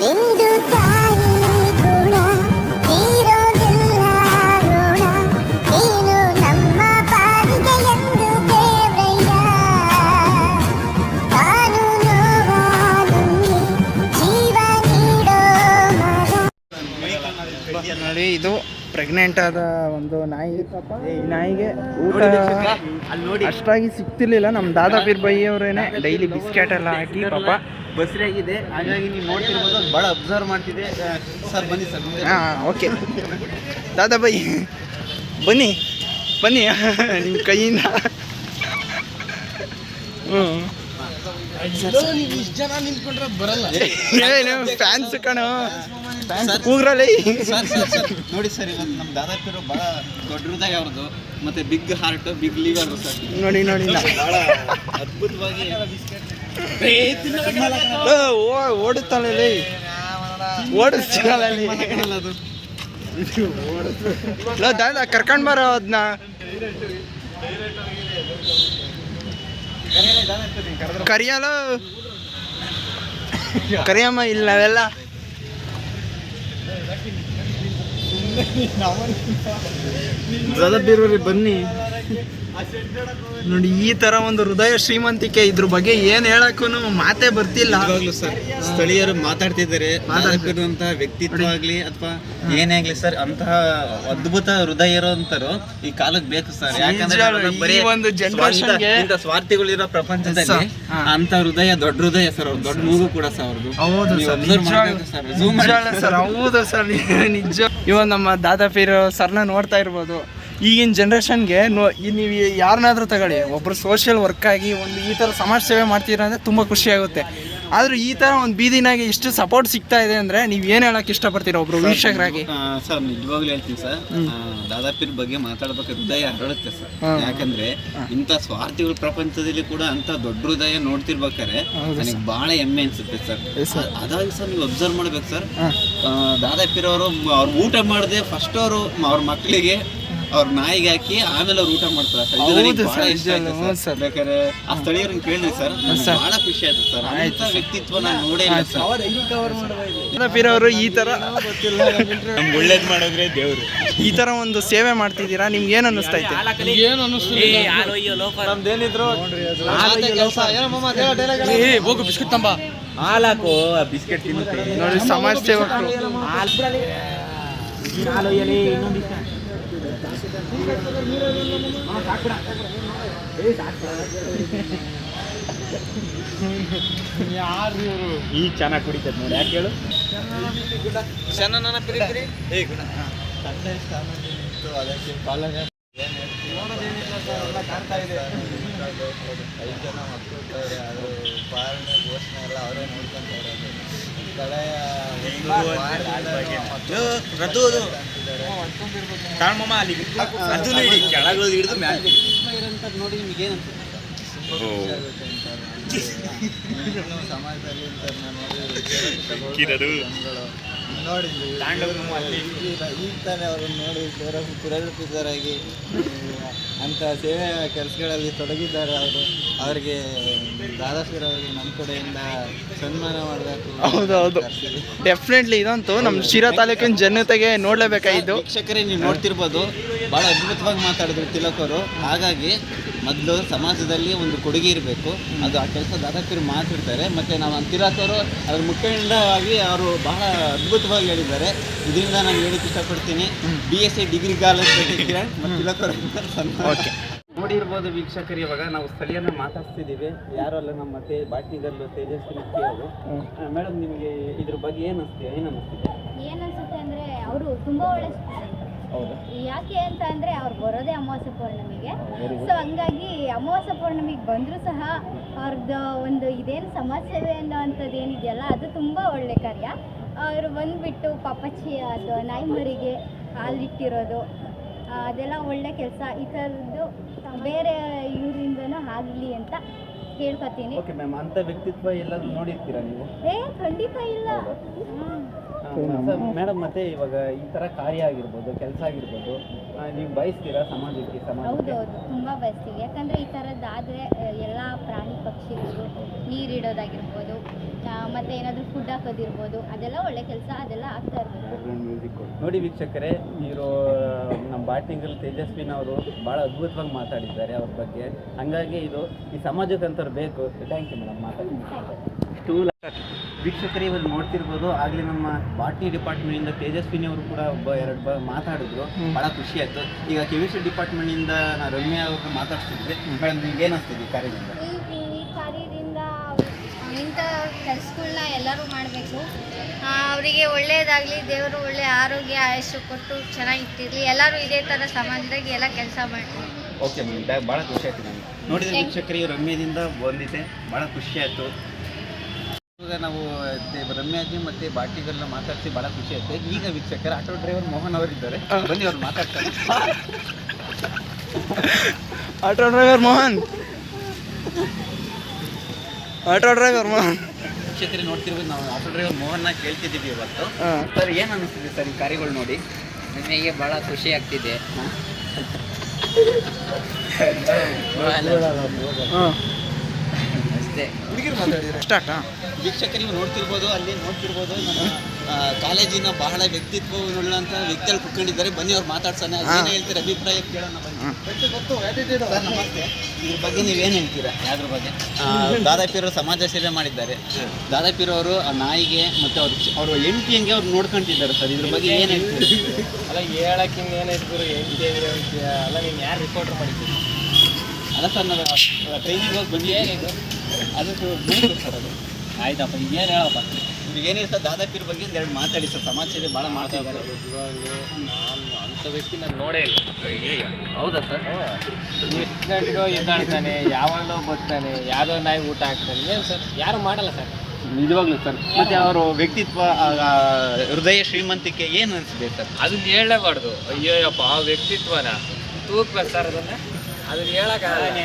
ನಿಂದು ತಾಯಿ ಗುಣ ತೀರೋದಿಲ್ಲ ಋಣ ನೀನು ನಮ್ಮ ಪಾಲಿಗೆ ಎಂದು ದೇವ್ರಯ್ಯ ತಾನು ನೋವಾನುಂಗಿ ಜೀವ ನೀಡೋ ಮಗ. ನೋಡಿ, ಇದು ಪ್ರೆಗ್ನೆಂಟ್ ಆದ ಒಂದು ನಾಯಿ. ಈ ನಾಯಿಗೆ ಊಟ ಅಷ್ಟಾಗಿ ಸಿಗ್ತಿರ್ಲಿಲ್ಲ. ನಮ್ಮ ದಾದಾ ಪೀರ್ ಬೈ ಅವರೇನೆ ಡೈಲಿ ಬಿಸ್ಕೆಟ್ ಎಲ್ಲ ಹಾಕಿ ಪಾಪ ಬಸ್ರಿಯಾಗಿದೆ. ಹಾಗಾಗಿ ನೀವು ನೋಡ್ತಿರ್ಬೋದು, ಭಾಳ ಅಬ್ಸರ್ವ್ ಮಾಡ್ತಿದೆ ಸರ್. ಬನ್ನಿ ಸರ್. ಹಾಂ, ಓಕೆ ದಾದಾ ಬೈ ಬನ್ನಿ ಬನ್ನಿ ನಿಮ್ಮ ಕೈಯಿಂದ. ಹ್ಞೂ, ಇಷ್ಟು ಜನ ನಿಂತ್ಕೊಂಡ್ರೆ ಬರಲ್ಲ. ಫ್ಯಾನ್ಸ್ ಕಣೋ, ಫ್ಯಾನ್ಸ್ ಕೂಗ್ರಲ್ಲಿ. ನೋಡಿ ಸರ್, ಇವತ್ತು ನಮ್ಮ ದಾದಾಪಿರು ಭಾಳ ದೊಡ್ಡ ಹೃದಯ ಅವ್ರದ್ದು, ಮತ್ತೆ big heart, big liver sir. ನೋಡಿ ಭಾಳ ಅದ್ಭುತವಾಗಿ ಓಡುತ್ತಾಳೆ, ಓಡಿಸ್ತೀರಲ್ಲ ದಾದಾ, ಕರ್ಕೊಂಡ್ ಬರೋ ಅದನ್ನ. ಕರಿಯಲ್ಲ ಕರಿಯಮ್ಮ ಇಲ್ಲ ಅವೆಲ್ಲ. ಬನ್ನಿ ನೋಡಿ, ಈ ತರ ಒಂದು ಹೃದಯ ಶ್ರೀಮಂತಿಕೆ, ಇದ್ರ ಬಗ್ಗೆ ಏನ್ ಹೇಳಕ್ಕೂ ಮಾತೇ ಬರ್ತಿಲ್ಲ. ಸರ್, ಸ್ಥಳೀಯರು ಮಾತಾಡ್ತಿದ್ದಾರೆ. ಮಾತಾಡ್ತಿರುವಂತಹ ವ್ಯಕ್ತಿತ್ವ ಆಗ್ಲಿ ಅಥವಾ ಏನೇ ಆಗ್ಲಿ ಸರ್, ಅಂತಹ ಅದ್ಭುತ ಹೃದಯ ಇರೋಂತರು ಈ ಕಾಲಕ್ಕೆ ಬೇಕು ಸರ್. ಯಾಕಂದ್ರೆ ಬರೀ ಒಂದು ಜನರೇಷನ್ಗೆ ಇಂಥ ಸ್ವಾರ್ಥಿಗಳಿರೋ ಪ್ರಪಂಚದಲ್ಲಿ ಅಂತ ಹೃದಯ, ದೊಡ್ಡ ಹೃದಯ ಸರ್. ಅವ್ರು ದೊಡ್ಡ ಮೂಗು ಕೂಡ ಸರ್ ಅವ್ರದ್ದು. ಹೌದು ಸರ್, ಹೌದು ಸರ್, ನಿಜ. ಇವಾಗ ನಮ್ಮ ದಾದಾ ಪೀರ್ ಸರ್ನ ನೋಡ್ತಾ ಇರ್ಬೋದು. ಈಗಿನ ಜನ್ರೇಷನ್ಗೆ ನೀವು ಯಾರನ್ನಾದ್ರೂ ತಗೊಳ್ಳಿ, ಒಬ್ಬರು ಸೋಷಿಯಲ್ ವರ್ಕ್ ಆಗಿ ಒಂದು ಈ ಥರ ಸಮಾಜ ಸೇವೆ ಮಾಡ್ತೀರಾ ಅಂದರೆ ತುಂಬ ಖುಷಿ ಆಗುತ್ತೆ. ಆದರೂ ಈ ಥರ ಒಂದು ಬೀದಿನಾಗೆ ಇಷ್ಟು ಸಪೋರ್ಟ್ ಸಿಗ್ತಾ ಇದೆ ಅಂದರೆ ನೀವು ಏನು ಹೇಳೋಕ್ಕೆ ಇಷ್ಟಪಡ್ತೀರಾ ಒಬ್ಬರು ವೀಕ್ಷಕರಾಗಿ? ಸರ್, ನಿಜವಾಗ್ಲೂ ಹೇಳ್ತೀನಿ ಸರ್, ದಾದಾಪೀರ್ ಬಗ್ಗೆ ಮಾತಾಡ್ಬೇಕು ಹೃದಯ ಹರಡುತ್ತೆ ಸರ್. ಯಾಕಂದ್ರೆ ಇಂಥ ಸ್ವಾರ್ಥಿಗಳ ಪ್ರಪಂಚದಲ್ಲಿ ಕೂಡ ಅಂತ ದೊಡ್ಡ ಹೃದಯ ನೋಡ್ತಿರ್ಬೇಕಾದ್ರೆ ನನಗೆ ಬಹಳ ಹೆಮ್ಮೆ ಅನ್ಸುತ್ತೆ ಸರ್. ಅದಾಗಿ ಸರ್, ನೀವು ಅಬ್ಸರ್ವ್ ಮಾಡ್ಬೇಕು ಸರ್, ದಾದಾಪೀರ್ ಅವರು ಅವ್ರು ಊಟ ಮಾಡದೆ ಫಸ್ಟ್ ಅವರು ಅವ್ರ ಮಕ್ಕಳಿಗೆ ಅವ್ರ ನಾಯಿಗೆ ಹಾಕಿ ಆಮೇಲೆ ಅವ್ರು ಊಟ ಮಾಡ್ತಾರೆ ಸರ್. ಬೇಕಾದ್ರೆ ಆ ಸ್ಥಳೀಯರನ್ನ ಕೇಳಿ ಸರ್, ಬಹಳ ಖುಷಿ ಆಯ್ತು ಸರ್. ಅಂತ ವ್ಯಕ್ತಿತ್ವ ನಾನು ನೋಡೇ ಇಲ್ಲ ಸರ್. ಪೀರ್ ಅವರು ಈ ತರ ಒಳ್ಳೇದ್ ಮಾಡಿದ್ರೆ ದೇವ್ರು. ಈ ತರ ಒಂದು ಸೇವೆ ಮಾಡ್ತಿದ್ದೀರಾ, ನಿಮ್ಗೆ ಏನ್ ಅನ್ನಿಸ್ತೈತೆ? ಹೋಗು ಬಿಸ್ಕೆಟ್ ತಂಬ, ಹಾಲಾಕು, ಬಿಸ್ಕೆಟ್ ತಿನ್ನುತ್ತೆ ನೋಡಿ, ಸಮಾಜ ಸೇವಕರು. ಯಾರು ಈ ಚೆನ್ನಾಗಿ ಕುಡಿತದ ನೋಡಿ, ಯಾಕೆ ಹೇಳು? ಅದಕ್ಕೆ ಕಾಲೇಜ್ ಕಾಣ್ತಾ ಇದೆ. 5 ಜನ ಮಕ್ಕಳು, ಅದು ಪಾಲನೆ ಘೋಷಣೆ ಎಲ್ಲ ಅವರೇ ನೋಡ್ಕೊಂತಾರೆ. ಸ್ಥಳೀಯ ನೋಡಿ, ನಿಮ್ಗೆ ಏನಂತ ಸಮಾಜದಲ್ಲಿ ನೋಡಿ ಈಗ ತಾನೇ ಅವ್ರನ್ನ ನೋಡಿ ಪ್ರೇರೇಪಿತರಾಗಿ ಅಂಥ ಸೇವೆ ಕೆಲಸಗಳಲ್ಲಿ ತೊಡಗಿದ್ದಾರೆ. ಅವರಿಗೆ ದಾದಾಪೀರ್ ಅವರಿಗೆ ನಮ್ಮ ಕಡೆಯಿಂದ ಸನ್ಮಾನ ಮಾಡಬೇಕು. ಹೌದೌದು, ಡೆಫಿನೆಟ್ಲಿ. ಇದಂತೂ ನಮ್ಮ ಶಿರಾ ತಾಲೂಕಿನ ಜನತೆಗೆ ನೋಡಲೇಬೇಕಾಗಿದ್ದು. ವೀಕ್ಷಕರೇ, ನೀವು ನೋಡ್ತಿರ್ಬೋದು, ಭಾಳ ಅದ್ಭುತವಾಗಿ ಮಾತಾಡಿದ್ರು ತಿಲಕ್ ಅವರು. ಹಾಗಾಗಿ ಮೊದಲು ಸಮಾಜದಲ್ಲಿ ಒಂದು ಕೊಡುಗೆ ಇರಬೇಕು, ಅದು ಆ ಕೆಲಸ ದಾದಾಪೀರ್ ಮಾತಾಡ್ತಾರೆ. ಮತ್ತು ನಾವು ತಿಲಕ್ ಅವರು ಅದ್ರ ಮುಖಂಡವಾಗಿ ಅವರು ಬಹಳ ಅದ್ಭುತವಾಗಿ ಹೇಳಿದ್ದಾರೆ. ಇದರಿಂದ ನಾನು ಹೇಳಕ್ಕೆ ಇಷ್ಟಪಡ್ತೀನಿ, BSc ಡಿಗ್ರಿ ಕಾಲೇಜ್ ಮತ್ತು ತಿಲಕ್ ಅವರು ನೋಡಿರ್ಬೋದು ವೀಕ್ಷಕರು. ಇವಾಗ ನಾವು ಸ್ಥಳೀಯರನ್ನ ಮಾತಾಡ್ತಿದ್ದೀವಿ. ಯಾರು ಅಲ್ಲ, ನಮ್ಮ ಬಾಟ್ನಿಗಲ್ಲು ತೇಜಸ್ವಿನಿ ಅವರು. ಮೇಡಮ್, ನಿಮಗೆ ಇದ್ರ ಬಗ್ಗೆ ಏನು ಅನಿಸ್ತಿದೆ ಅಂದರೆ ಅವರು ತುಂಬ ಒಳ್ಳೆ. ಯಾಕೆ ಅಂತ ಅಂದರೆ ಅವ್ರು ಬರೋದೇ ಅಮಾವಾಸ್ಯೆ ಪೌರ್ಣಮಿಗೆ. ಸೊ ಹಂಗಾಗಿ ಅಮಾವಾಸ್ಯೆ ಪೌರ್ಣಮಿಗೆ ಬಂದರೂ ಸಹ ಅವ್ರದ್ದು ಒಂದು ಇದೇನು ಸಮಾಜ ಸೇವೆ ಅನ್ನೋವಂಥದ್ದು ಏನಿದೆಯಲ್ಲ, ಅದು ತುಂಬ ಒಳ್ಳೆ ಕಾರ್ಯ. ಅವರು ಬಂದುಬಿಟ್ಟು ಪಾಪಚ್ಚಿ ಅದು ನಾಯಿ ಮರಿಗೆ ಹಾಲಿಟ್ಟಿರೋದು, ಅದೆಲ್ಲ ಒಳ್ಳೆ ಕೆಲಸ. ಈ ಥರದ್ದು ಬೇರೆ ಇವರಿಂದನೂ ಆಗಲಿ ಅಂತ ಕೇಳ್ಕೊತೀನಿ. ಓಕೆ ಮ್ಯಾಮ್, ಅಂಥ ವ್ಯಕ್ತಿತ್ವ ಎಲ್ಲಾದರೂ ನೋಡಿರ್ತೀರಾ ನೀವು? ಖಂಡಿತ ಇಲ್ಲ ಮೇಡಮ್. ಮತ್ತೆ ಇವಾಗ ಈ ಥರ ಕಾರ್ಯ ಆಗಿರ್ಬೋದು, ಕೆಲಸ ಆಗಿರ್ಬೋದು, ನೀವು ಬಯಸ್ತೀರಾ ಸಮಾಜಕ್ಕೆ? ಹೌದೌದು, ತುಂಬ ಬಯಸ್ತೀವಿ. ಯಾಕಂದರೆ ಈ ಥರದ್ದಾದರೆ ಎಲ್ಲ ಪ್ರಾಣಿ ಪಕ್ಷಿಗಳು ನೀರಿಡೋದಾಗಿರ್ಬೋದು, ಮತ್ತು ಏನಾದರೂ ಫುಡ್ ಹಾಕೋದಿರ್ಬೋದು, ಅದೆಲ್ಲ ಒಳ್ಳೆ ಕೆಲಸ, ಅದೆಲ್ಲ ಆಗ್ತಾ ಇರಬೇಕು. ನೋಡಿ ವೀಕ್ಷಕರೇ, ಇವರು ನಮ್ಮ ಬಾಟಿಂಗಲ್ ತೇಜಸ್ವಿನವರು ಭಾಳ ಅದ್ಭುತವಾಗಿ ಮಾತಾಡಿದ್ದಾರೆ ಅವ್ರ ಬಗ್ಗೆ. ಹಾಗಾಗಿ ಇದು ಈ ಸಮಾಜಕ್ಕಂತವ್ರು ಬೇಕು. ಥ್ಯಾಂಕ್ ಯು ಮೇಡಮ್ ಮಾತಾಡಿ. ವೀಕ್ಷಕರೇ, ಇವಾಗ ನೋಡ್ತಿರ್ಬೋದು, ಆಗಲೇ ನಮ್ಮ ಬಾಟ್ನಿ ಡಿಪಾರ್ಟ್ಮೆಂಟಿಂದ ತೇಜಸ್ವಿನಿ ಅವರು ಕೂಡ ಎರಡು ಮಾತಾಡಿದ್ರು, ಭಾಳ ಖುಷಿ ಆಯಿತು. ಈಗ ಕೆಮಿಸ್ಟ್ರಿ ಡಿಪಾರ್ಟ್ಮೆಂಟಿಂದ ರಮ್ಯಾ ಅವ್ರನ್ನ ಮಾತಾಡ್ತಿದ್ದೆ. ಮೇಡಮ್ ನಿಮ್ಗೆ ಏನಿಸ್ತಿದೆ ಈ ಕಾರ್ಯದಿಂದ? ಈ ಕಾರ್ಯದಿಂದ ಇಂಥ ಕೆಲಸಗಳನ್ನ ಎಲ್ಲರೂ ಮಾಡಬೇಕು. ಅವರಿಗೆ ಒಳ್ಳೆಯದಾಗಲಿ, ದೇವರು ಒಳ್ಳೆಯ ಆರೋಗ್ಯ ಆಯುಷ್ಯ ಕೊಟ್ಟು ಚೆನ್ನಾಗಿಟ್ಟಿರಲಿ. ಎಲ್ಲರೂ ಇದೇ ಥರ ಸಮಾಜದಾಗಿ ಎಲ್ಲ ಕೆಲಸ ಮಾಡ್ತೀವಿ. ಓಕೆ ಮೇಡಮ್, ಭಾಳ ಖುಷಿ ಆಯ್ತು ನನಗೆ. ನೋಡಿದ್ರೆ ವೀಕ್ಷಕರಿಗೆ ರಮ್ಯದಿಂದ ಬಂದಿದೆ, ಭಾಳ ಖುಷಿ ಆಯಿತು. ಇವಾಗ ನಾವು ರಮ್ಯಾಜಿ ಮತ್ತು ಬಾಟಿಗಳನ್ನ ಮಾತಾಡ್ಸಿ ಭಾಳ ಖುಷಿ ಆಯ್ತು. ಈಗ ವೀಕ್ಷಕರು ಆಟೋ ಡ್ರೈವರ್ ಮೋಹನ್ ಅವರಿದ್ದಾರೆ, ಬನ್ನಿ ಅವ್ರು ಮಾತಾಡ್ತಾರೆ. Auto driver Mohan, auto driver Mohan. ವೀಕ್ಷಕರಿಗೆ ನೋಡ್ತಿರ್ಬೋದು, ನಾವು ಆಟೋ ಡ್ರೈವರ್ ಮೋಹನ್ನ ಕೇಳ್ತಿದ್ದೀವಿ ಇವತ್ತು. ಸರ್, ಏನು ಅನ್ನಿಸ್ತಿದೆ ಸರ್ ಈ ಕಾರ್ಯಗಳು ನೋಡಿ? ನನಗೆ ಭಾಳ ಖುಷಿ ಆಗ್ತಿದೆ. ಅಷ್ಟೇ. ಸ್ಟಾರ್ಟಾ? ವೀಕ್ಷಕರಿಗೆ ನೋಡ್ತಿರ್ಬೋದು, ಅಲ್ಲಿ ನೋಡ್ತಿರ್ಬೋದು ನಮ್ಮ ಕಾಲೇಜಿನ ಬಹಳ ವ್ಯಕ್ತಿತ್ವವುಳ್ಳಂಥ ವ್ಯಕ್ತಿಗಳು ಕುತ್ಕೊಂಡಿದ್ದಾರೆ. ಬನ್ನಿ ಅವ್ರು ಮಾತಾಡ್ಸೋಣ, ಏನು ಹೇಳ್ತೀರ ಅಭಿಪ್ರಾಯ ಕೇಳೋಣ ಬನ್ನಿ. ಸರ್ ನಮಸ್ತೆ, ಇದ್ರ ಬಗ್ಗೆ ನೀವೇನು ಹೇಳ್ತೀರಾ? ಯಾವ್ದ್ರ ಬಗ್ಗೆ? ದಾದಾಪೀರವರು ಸಮಾಜ ಸೇವೆ ಮಾಡಿದ್ದಾರೆ. ದಾದಾಪೀರವರು ಆ ನಾಯಿಗೆ ಮತ್ತು ಅವ್ರ ಹೆಂಡತಿಯಂಗೆ ಅವ್ರು ನೋಡ್ಕೊಂತಿದ್ದಾರೆ ಸರ್, ಇದ್ರ ಬಗ್ಗೆ ಏನು ಹೇಳ್ತೀರಿ? ಅಲ್ಲ, ಹೇಳಕ್ಕೆ ಏನಾಯ್ತು ಅಲ್ಲ, ನೀನು ಯಾರು ರಿಪೋರ್ಟರ್ ಮಾಡಿದ್ದೀರಿ? ಅಲ್ಲ ಸರ್, ನಾವು ಟ್ರೈನಿಂಗ್ ಹೋಗಿ ಬಂದು ಏನಿದೆ ಅದಕ್ಕೆ ಬೇಕು ಸರ್. ಅದು ಆಯ್ತಪ್ಪ, ಈಗ ಏನು ಹೇಳಪ್ಪ? ಇವ್ರಿಗೆ ಏನಿದೆ ಸರ್, ದಾದಾಪೀರ ಬಗ್ಗೆ ಒಂದೆರಡು ಮಾತಾಡಿ ಸರ್. ಸಮಾಜ ಸೇವೆ ಭಾಳ ಮಾಡ್ತಿದ್ದಾರೆ. ನಾನು ಅಂಥ ವ್ಯಕ್ತಿ ನಾನು ನೋಡೇ ಇಲ್ಲ. ಹೌದಾ ಸರ್? ಎಷ್ಟು ಗಂಟೆಗೋ ಎದ್ದಾಡ್ತಾನೆ, ಯಾವಾಗಲೋ ಬರ್ತಾನೆ, ಯಾವುದೋ ನಾಯಿ ಊಟ ಹಾಕ್ತಾನೆ. ಏನು ಸರ್, ಯಾರು ಮಾಡಲ್ಲ ಸರ್. ನಿಜವಾಗ್ಲೂ ಸರ್. ಮತ್ತು ಅವರು ವ್ಯಕ್ತಿತ್ವ, ಹೃದಯ ಶ್ರೀಮಂತಿಕೆ ಏನು ಅನಿಸಿದೆ ಸರ್? ಅದನ್ನ ಹೇಳಲೇಬಾರ್ದು. ಅಯ್ಯೋಯಪ್ಪ, ಆ ವ್ಯಕ್ತಿತ್ವನ ತೂಗ್ಬೇಕು ಸರ್. ಅದನ್ನು ಹೇಳೋಕ್ಕಾಗಲ್ಲ.